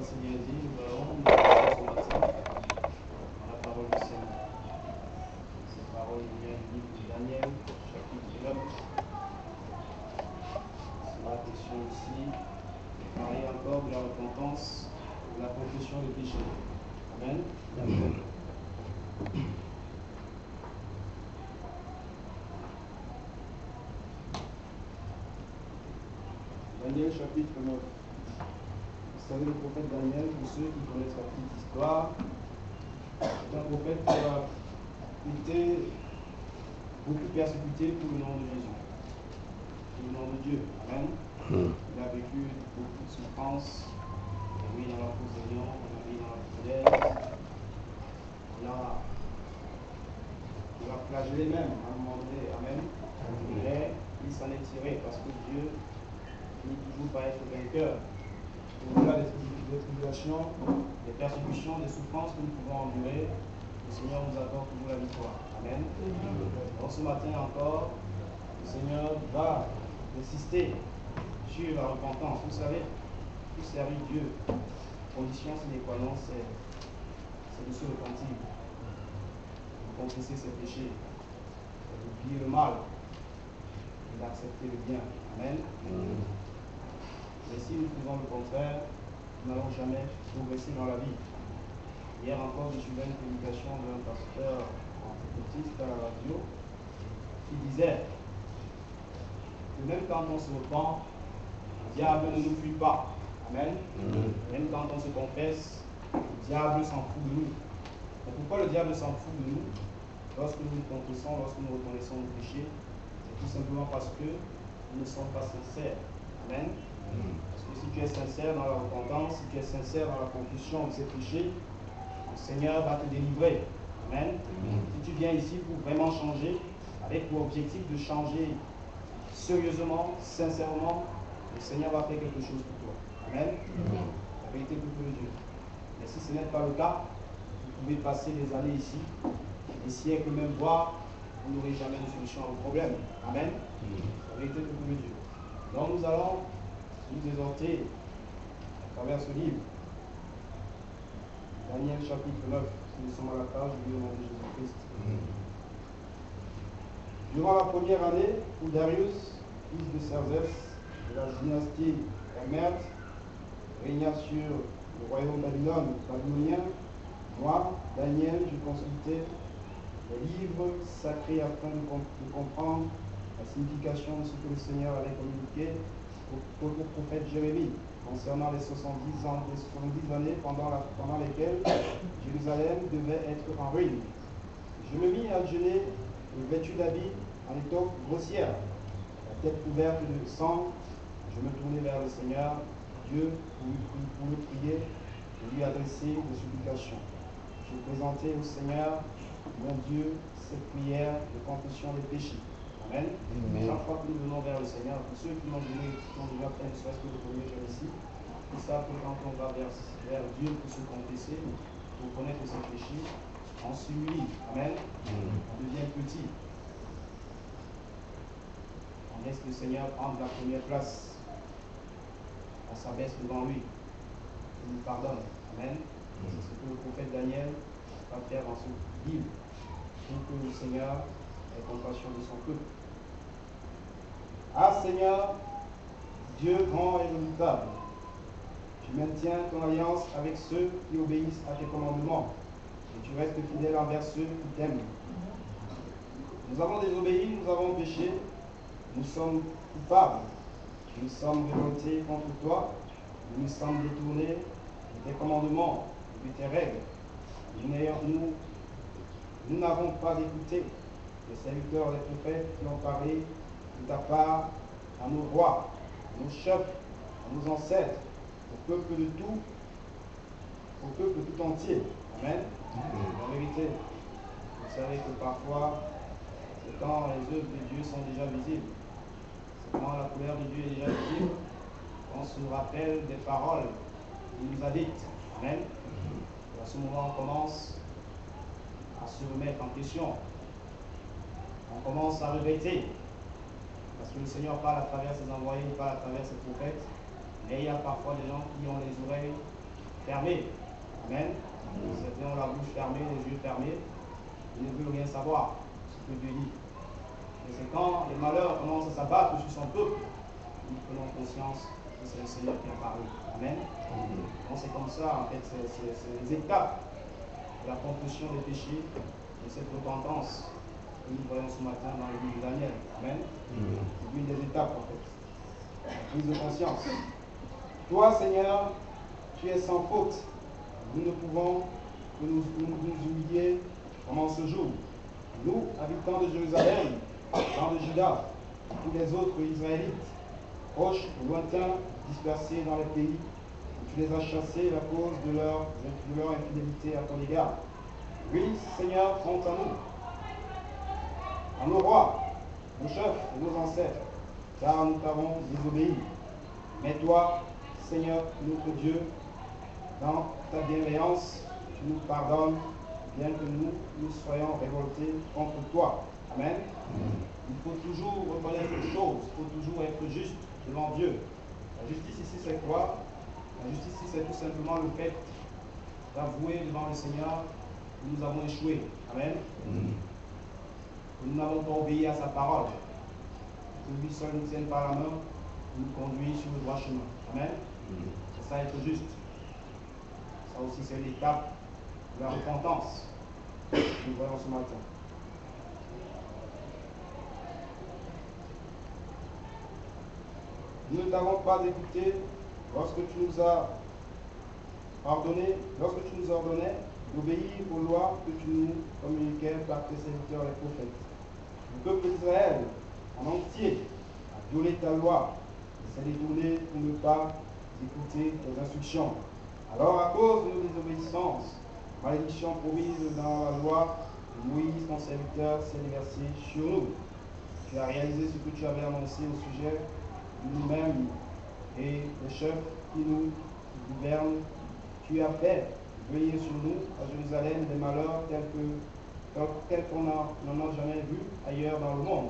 c'est bien dit, nous allons nous lancer ce matin dans la parole du Seigneur. Cette parole vient du livre de Daniel, chapitre 9. C'est la question ici de parler encore de la repentance, de la confession des péchés. Amen. Amen. Daniel, chapitre 9. Vous savez, le prophète Daniel, pour ceux qui connaissent la petite histoire, c'est un prophète qui a été beaucoup persécuté pour le nom de Jésus, pour le nom de Dieu. Amen. Il a vécu beaucoup de souffrances. On l'a mis dans la fosse de lion, on l'a mis dans la fournaise, on l'a flagellé même à un moment donné. Amen. Mais il s'en est tiré parce que Dieu finit toujours par être vainqueur. Au-delà des tribulations, des persécutions, des souffrances que nous pouvons endurer, le Seigneur nous accorde toujours la victoire. Amen. Donc ce matin encore, le Seigneur va insister sur la repentance. Vous savez, pour servir Dieu, condition sine qua non, c'est de se repentir, de confesser ses péchés, d'oublier le mal et d'accepter le bien. Amen. Mais si nous faisons le contraire, nous n'allons jamais progresser dans la vie. Hier encore, je suivais une prédication d'un pasteur pentecôtiste à la radio qui disait que même quand on se repent, le diable ne nous fuit pas. Amen. Même quand on se confesse, le diable s'en fout de nous. Et pourquoi le diable s'en fout de nous? Lorsque nous nous confessons, lorsque nous reconnaissons nos péchés, c'est tout simplement parce que nous ne sommes pas sincères. Amen. Parce que si tu es sincère dans la repentance, si tu es sincère dans la confession de ces péchés, le Seigneur va te délivrer. Amen. Si tu viens ici pour vraiment changer, avec pour objectif de changer sérieusement, sincèrement, le Seigneur va faire quelque chose pour toi. Amen. La vérité pour Dieu. Mais si ce n'est pas le cas, vous pouvez passer des années ici, des siècles même, voire vous n'aurez jamais de solution au problème. Amen. La vérité pour Dieu. Donc nous allons nous exhorter à travers ce livre. Daniel chapitre 9, si nous sommes à la page du nom de Jésus-Christ. Durant la première année où Darius, fils de Xerxès, de la dynastie Hermède, régna sur le royaume babylonien, moi, Daniel, je consultais les livres sacrés afin de comprendre la signification de ce que le Seigneur avait communiqué au prophète Jérémie concernant les 70 années pendant lesquelles Jérusalem devait être en ruine. Je me mis à jeûner, vêtu d'habits en étoffe grossière, la tête couverte de sang. Je me tournai vers le Seigneur, Dieu, pour le prier et lui adresser des supplications. Je présentai au Seigneur, mon Dieu, cette prière de confession des péchés. Amen. Chaque fois que nous venons vers le Seigneur, pour ceux qui l'ont déjà fait, ne serait-ce que le premier jour ici, ils savent que quand on va vers Dieu pour se confesser, pour connaître ses péchés, on s'humilie. Amen. On devient petit. On laisse le Seigneur prendre la première place. On s'abaisse devant lui. Il nous pardonne. Amen. C'est ce que le prophète Daniel va faire dans ce livre pour que le Seigneur ait compassion de son peuple. Ah Seigneur, Dieu grand et redoutable, tu maintiens ton alliance avec ceux qui obéissent à tes commandements et tu restes fidèle envers ceux qui t'aiment. Nous avons désobéi, nous avons péché, nous sommes coupables, nous sommes révoltés contre toi, nous nous sommes détournés de tes commandements et de tes règles. Nous n'avons pas écouté les serviteurs des prophètes qui ont parlé de ta part à nos rois, à nos chefs, à nos ancêtres, au peuple tout entier. Amen. En vérité, vous savez que parfois, c'est quand les œuvres de Dieu sont déjà visibles, c'est quand la couleur de Dieu est déjà visible, on se rappelle des paroles qu'il nous a dites. Amen. Et à ce moment, on commence à se remettre en question. On commence à regretter. Parce que le Seigneur parle à travers ses envoyés, il parle à travers ses prophètes. Mais il y a parfois des gens qui ont les oreilles fermés. Amen. Certains ont la bouche fermée, les yeux fermés. Ils ne veulent rien savoir ce que Dieu dit. Et c'est quand les malheurs commencent à s'abattre sur son peuple, nous prenons conscience que c'est le Seigneur qui a parlé. Amen. Donc c'est comme ça, en fait, c'est les étapes de la confession des péchés, de cette repentance que nous voyons ce matin dans le livre de Daniel. Amen. C'est une des étapes, en fait. La prise de conscience. Toi, Seigneur, tu es sans faute. Nous ne pouvons que nous humilier pendant ce jour. Nous, habitants de Jérusalem, dans le Juda, tous les autres Israélites, proches ou lointains, dispersés dans les pays, où tu les as chassés à cause de leur infidélité à ton égard. Oui, Seigneur, honte à nos rois, nos chefs et nos ancêtres, car nous t'avons désobéi. Mais toi, Seigneur, notre Dieu, dans ta bienveillance, tu nous pardonnes, bien que nous soyons révoltés contre toi. Amen. Il faut toujours reconnaître les choses, il faut toujours être juste devant Dieu. La justice ici, c'est quoi? La justice ici, c'est tout simplement le fait d'avouer devant le Seigneur que nous avons échoué. Amen. Que nous n'avons pas obéi à sa parole. Que lui seul nous tienne par la main, nous conduit sur le droit chemin. Amen. C'est ça être juste. Ça aussi, c'est l'étape de la repentance que nous voyons ce matin. Nous ne t'avons pas écouté lorsque tu nous as ordonné d'obéir aux lois que tu nous communiquais par tes serviteurs les prophètes. Le peuple d'Israël en entier a violé ta loi et s'est détourné pour ne pas écouter tes instructions. Alors, à cause de nos désobéissances, malédiction promise dans la loi de Moïse, ton serviteur, s'est déversée sur nous. Tu as réalisé ce que tu avais annoncé au sujet de nous-mêmes et des chefs qui nous gouvernent. Tu as fait venir sur nous, à Jérusalem, des malheurs tels qu'on n'en a jamais vu ailleurs dans le monde.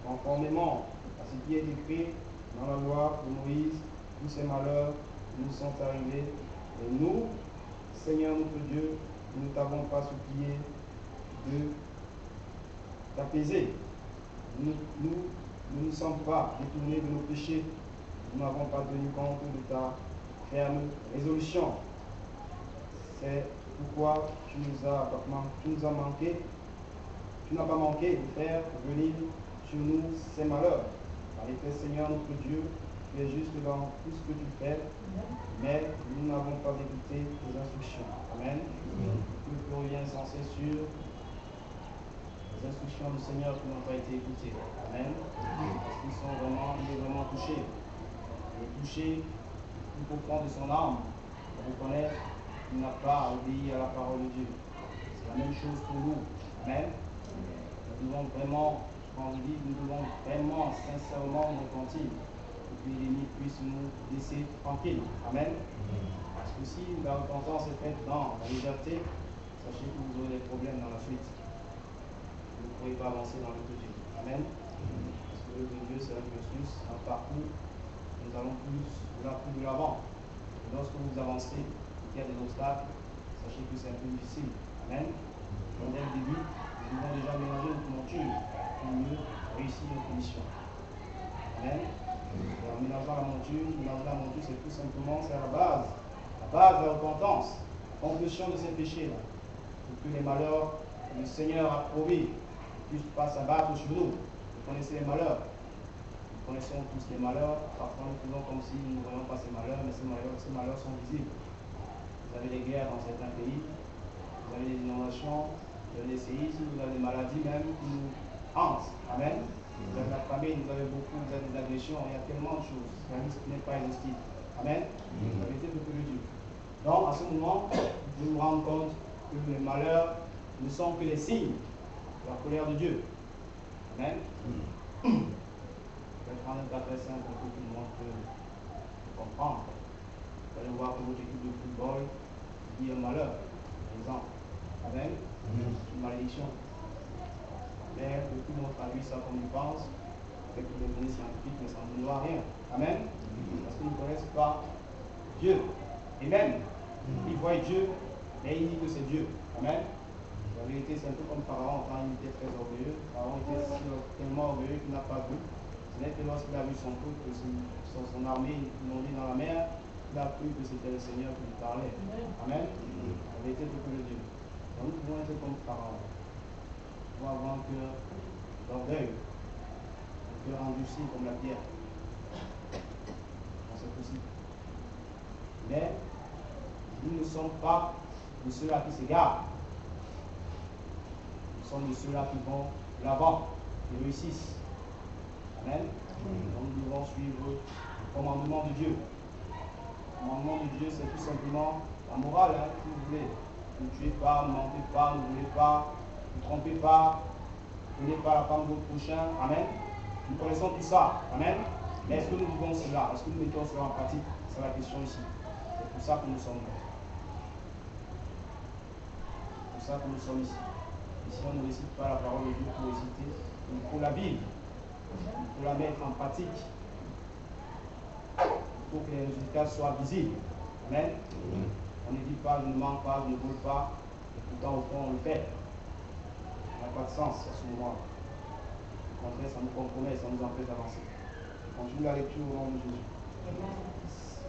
Conformément à ce qui est écrit dans la loi de Moïse, tous ces malheurs nous sont arrivés. Et nous, Seigneur notre Dieu, nous ne t'avons pas supplié de t'apaiser. Nous ne nous sommes pas détournés de nos péchés. Nous n'avons pas tenu compte de ta ferme résolution. C'est pourquoi tu nous as manqué. Tu n'as pas manqué de faire venir sur nous ces malheurs. En effet, Seigneur notre Dieu, tu es juste dans tout ce que tu fais, mais nous n'avons pas écouté tes instructions. Amen. Nous ne pouvons rien censé sur les instructions du Seigneur qui n'ont pas été écoutées. Amen. Parce qu'il est vraiment touché. Il est touché tout au fond de son âme pour reconnaître qu'il n'a pas obéi à la parole de Dieu. C'est la même chose pour nous. Amen. Nous devons vraiment, quand on dit, nous devons vraiment, sincèrement nous repentir pour que l'ennemi puisse nous laisser tranquilles. Amen. Parce que si la repentance est faite dans la légèreté, sachez que vous aurez des problèmes dans la suite. Vous ne pourrez pas avancer dans l'œuvre de Dieu. Amen. Parce que l'œuvre de Dieu, c'est un cursus, un parcours. Nous allons plus de l'avant. Et lorsque vous avancez, il y a des obstacles, sachez que c'est un peu difficile. Amen. Donc dès le début, nous devons déjà mélanger notre monture pour mieux réussir notre mission. Amen. Et en mélangeant la monture, c'est tout simplement, c'est la base de la repentance, confession de ces péchés-là, pour que les malheurs que le Seigneur a promis ne puissent pas s'abattre sur nous. Vous connaissez les malheurs. Nous connaissons tous les malheurs. Parfois, nous faisons comme si nous ne voyons pas ces malheurs, mais ces malheurs sont visibles. Vous avez des guerres dans certains pays, vous avez des inondations, vous avez des séismes, vous avez des maladies même qui nous hantent. Amen. Vous avez la famille, vous avez vous avez des agressions, il y a tellement de choses. La liste n'est pas exhaustive. Amen. La vérité de Dieu. Donc, à ce moment, vous vous rendez compte que les malheurs ne sont que les signes de la colère de Dieu. Amen. Je vais prendre un cas très simple pour que tout le monde peut comprendre. Vous allez voir que votre équipe de football dit un malheur, par exemple. Amen. Une malédiction. Mais beaucoup ont traduit ça comme ils pensent, avec les données scientifiques, mais ça ne nous doit rien. Amen. Parce qu'ils ne connaissent pas Dieu. Amen. voit Dieu, mais il dit que c'est Dieu. Amen. La vérité, c'est un peu comme Pharaon quand il était très orgueilleux. Pharaon était tellement orgueilleux qu'il n'a pas vu. Ce n'est que lorsqu'il a vu son peuple, son armée inondée dans la mer, il a cru que c'était le Seigneur qui lui parlait. Amen. La vérité, c'est que Dieu. Donc nous pouvons être comme Pharaon. Nous pouvons avoir un cœur d'orgueil, un cœur endurci comme la pierre. C'est possible. Mais nous ne sommes pas de ceux-là qui s'égarent. Nous sommes de ceux-là qui vont l'avant, qui réussissent. Amen. Donc nous devons suivre le commandement de Dieu. Le commandement de Dieu, c'est tout simplement la morale, si vous voulez. Ne tuez pas, ne mentez pas, ne volez pas, ne trompez pas, ne prenez pas la femme de votre prochain. Amen. Nous connaissons tout ça. Amen. Mais est-ce que nous vivons cela? Est-ce que nous mettons cela en pratique? C'est la question ici. C'est pour ça que nous sommes là. C'est pour ça que nous sommes ici. Et si on ne récite pas la parole de Dieu pour réciter, il faut la vivre. Il faut la mettre en pratique. Il faut que les résultats soient visibles. Amen. On ne dit pas, je ne mens pas, je ne vole pas. Et pourtant, au fond, on le fait. Ça n'a pas de sens à ce moment-là. Au contraire, ça nous compromet, ça nous empêche d'avancer. Continue la lecture au nom de Jésus.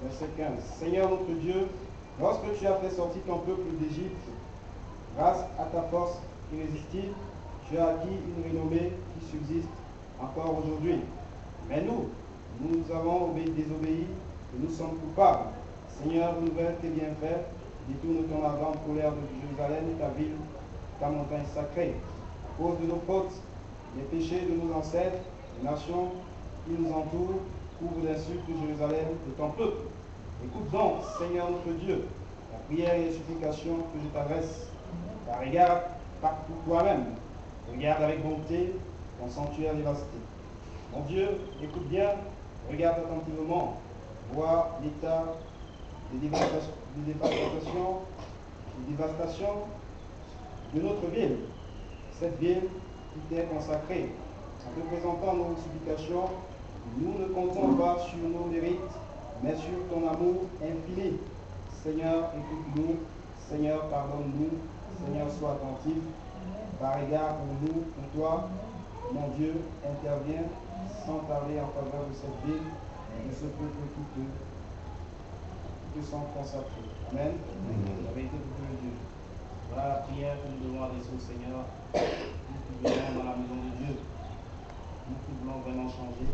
Verset 15. Seigneur notre Dieu, lorsque tu as fait sortir ton peuple d'Égypte, grâce à ta force irrésistible, tu as acquis une renommée qui subsiste encore aujourd'hui. Mais nous avons désobéi et nous sommes coupables. Seigneur, renouvelle tes bienfaits, détourne ton ardente colère de Jérusalem, ta ville, ta montagne sacrée. À cause de nos fautes, les péchés de nos ancêtres, les nations qui nous entourent, couvre d'insultes Jérusalem de ton peuple. Écoute donc, Seigneur notre Dieu, la prière et les supplications que je t'adresse. Car regarde pour toi-même, regarde avec bonté ton sanctuaire dévasté. Mon Dieu, écoute bien, regarde attentivement, vois l'état des dévastations de notre ville, cette ville qui t'est consacrée. En te présentant nos supplications, nous ne comptons pas sur nos mérites, mais sur ton amour infini. Seigneur, écoute-nous. Seigneur, pardonne-nous. Seigneur, sois attentif. Par égard pour nous, pour toi, mon Dieu, interviens sans tarder en faveur de cette ville et de ce peuple qui te sont consacrés. Amen. La vérité pour Dieu. Voilà la prière que nous devons adresser au Seigneur. Nous qui venons dans la maison de Dieu. Nous qui voulons vraiment changer.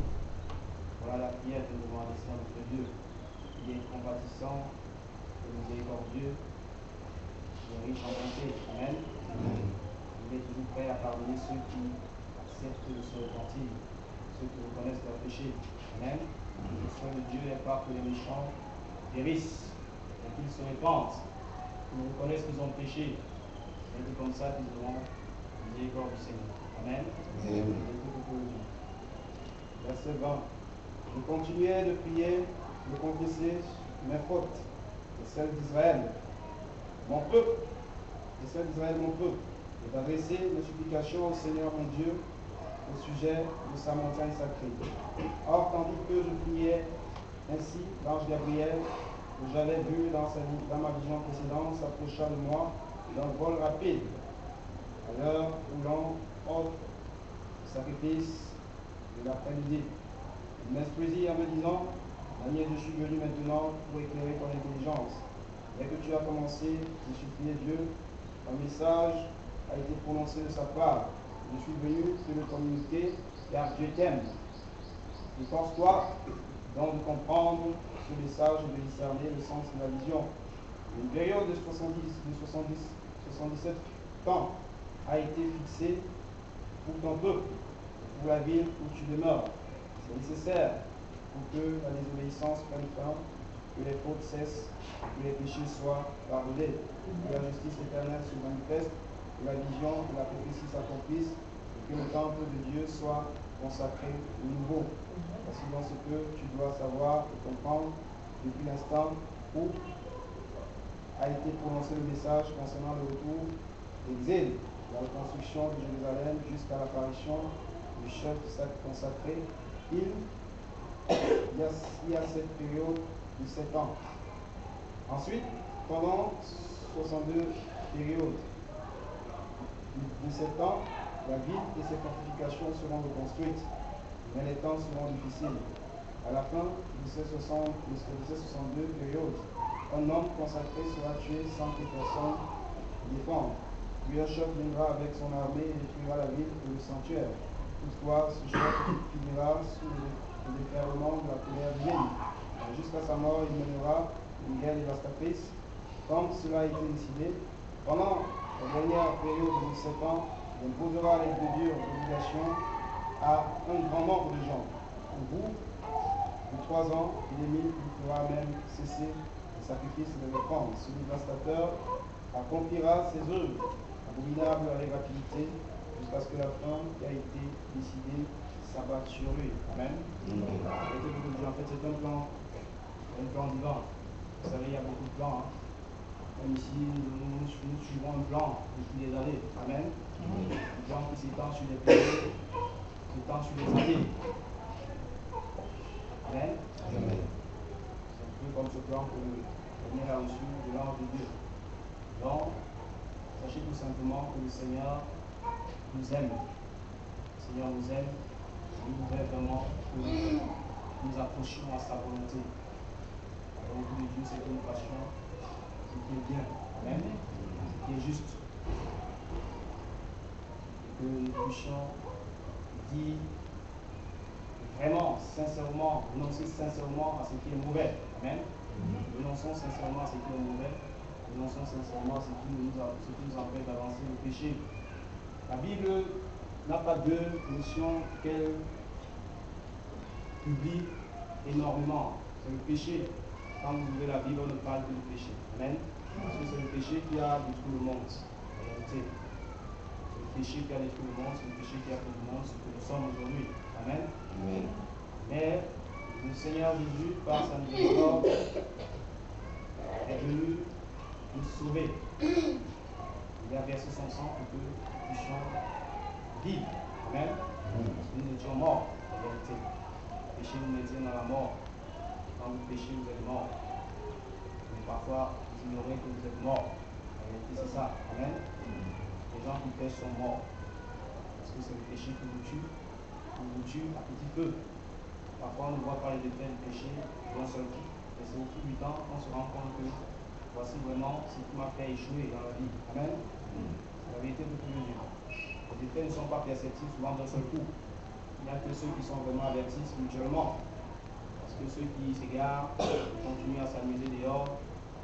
Voilà la prière que nous devons adresser à notre Dieu. Il est compatissant, miséricordieux, il est riche en bonté. Amen. Il est toujours prêt à pardonner ceux qui acceptent de se repentir, ceux qui reconnaissent leurs péchés. Amen. Le souhait de Dieu n'est pas que les méchants périssent, mais qu'ils se répandent, qu'ils reconnaissent qu'ils ont péché. Et c'est comme ça qu'ils auront miséricorde du Seigneur. Amen. Verset 20. Je continuais de prier, de confesser mes fautes, et celles d'Israël, mon peuple, et celles d'Israël, mon peuple, et d'adresser mes supplications au Seigneur mon Dieu au sujet de sa montagne sacrée. Or, tandis que je priais ainsi, l'ange Gabriel, que j'avais vu dans ma vision précédente, s'approcha de moi d'un vol rapide, à l'heure où l'on offre le sacrifice de l'après-midi. Il m'instruisit en me disant, Daniel, je suis venu maintenant pour éclairer ton intelligence. Dès que tu as commencé de supplier Dieu, un message a été prononcé de sa part. Je suis venu te le communiquer, car Dieu t'aime. Efforce-toi donc de comprendre ce message et de discerner le sens de la vision. Une période de 77 ans a été fixée pour ton peuple, pour la ville où tu demeures. C'est nécessaire pour que la désobéissance prenne fin, que les fautes cessent, que les péchés soient pardonnés, que la justice éternelle se manifeste, que la vision de la prophétie s'accomplisse, et que le temple de Dieu soit consacré de nouveau. Voici donc ce que tu dois savoir et comprendre depuis l'instant où a été prononcé le message concernant le retour d'exil, la reconstruction de Jérusalem jusqu'à l'apparition du chef consacré. Il y a cette période de 7 ans. Ensuite, pendant 62 périodes de 7 ans, la ville et ses fortifications seront reconstruites, mais les temps seront difficiles. À la fin de ces 62 périodes, un homme consacré sera tué sans que personne défende. Puis un chef viendra avec son armée et détruira la ville et le sanctuaire. Toutefois, ce chef finira sous le déferlement de la colère divine. Jusqu'à sa mort, il mènera une guerre dévastatrice. Comme cela a été décidé, pendant la dernière période de 7 ans, il imposera les deux dures obligations à un grand nombre de gens. Au bout de 3 ans et demi, il fera même cesser le sacrifice et les offrandes. Ce dévastateur accomplira ses œuvres abominables avec rapidité jusqu'à ce que la fin qui a été décidée s'abatte sur lui. Amen. En fait, c'est un plan divin. Vous savez, il y a beaucoup de plans. Même ici, nous suivons un plan depuis des années. Amen. Un plan qui s'étend sur les périodes, qui s'étend sur les années. Amen. C'est un peu comme ce plan que Daniel a reçu de l'ange de Dieu. Donc, sachez tout simplement que le Seigneur nous aime. Le Seigneur nous aime. Il voudrait vraiment que nous approchions à sa volonté. La volonté de Dieu, c'est que nous fassions ce qui est bien. Amen. Ce qui est juste. Et que nous puissions dire vraiment, sincèrement, renoncer sincèrement à ce qui est mauvais. Amen. Renonçons sincèrement à ce qui est mauvais. Renonçons sincèrement à ce qui nous empêche d'avancer le péché. La Bible n'a pas deux notions qu'elle publie énormément. C'est le péché. Quand vous ouvrez la Bible, on ne parle que du péché. Amen. Parce que c'est le péché qui a détruit le monde. En réalité, c'est le péché qui a détruit le monde, c'est le péché qui a fait du monde ce que nous sommes aujourd'hui. Amen. Mais le Seigneur Jésus, par sa miséricorde, est venu nous sauver. Il a versé son sang pour que nous puissions vivre. Amen. Parce que nous étions morts, en réalité. Le péché nous maintient dans la mort. Quand vous péchez, vous êtes mort. Mais parfois, vous ignorez que vous êtes mort. En réalité, c'est ça. Amen. Les gens qui pêchent sont morts. Parce que c'est le péché qui vous tue. On vous tue à petit feu. Parfois, on ne voit pas les effets du péché d'un seul coup. Et c'est au fil du temps qu'on se rend compte que voici vraiment ce qui m'a fait échouer dans la vie. Amen. C'est la vérité de tous les Dieu. Les effets ne sont pas perceptibles souvent d'un seul coup. Il n'y a que ceux qui sont vraiment avertis spirituellement. Parce que ceux qui s'égarent, continuent à s'amuser dehors,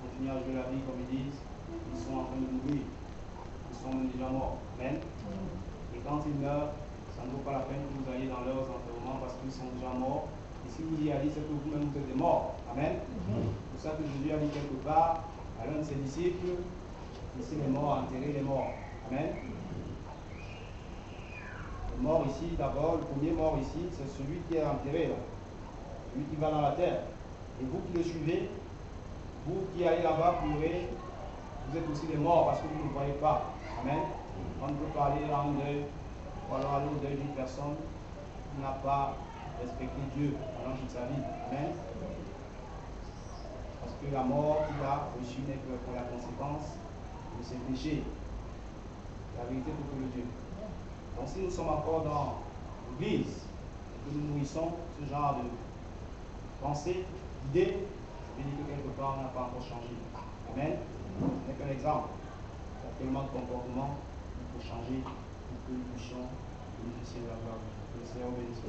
continuent à jouer la vie comme ils disent, ils sont en train de mourir. Ils sont même déjà morts. Amen. Et quand ils meurent, ça ne vaut pas la peine que vous alliez dans leurs enterrements parce qu'ils sont déjà morts. Et si vous y allez, c'est que vous-même vous êtes morts. Amen. C'est pour ça que Jésus a dit quelque part à l'un de ses disciples, laissez les morts enterrer les morts. Amen. Le mort ici, d'abord, le premier mort ici, c'est celui qui est enterré là. Celui qui va dans la terre. Et vous qui le suivez, vous qui allez là-bas pleurer, vous êtes aussi des morts parce que vous ne voyez pas. Amen. On ne peut parler en deuil, ou alors aller au deuil d'une personne qui n'a pas respecté Dieu pendant toute sa vie. Amen. Parce que la mort qu'il a reçue n'est que pour la conséquence de ses péchés. La vérité pour tout le Dieu. Donc si nous sommes encore dans l'église et que nous nourrissons ce genre de pensée, d'idée, ça veut dire que quelque part on n'a pas encore changé. Amen. Ce n'est qu'un exemple. Il y a tellement de comportements qu'il faut changer pour que nous puissions bénéficier de la gloire. Que le Seigneur bénisse.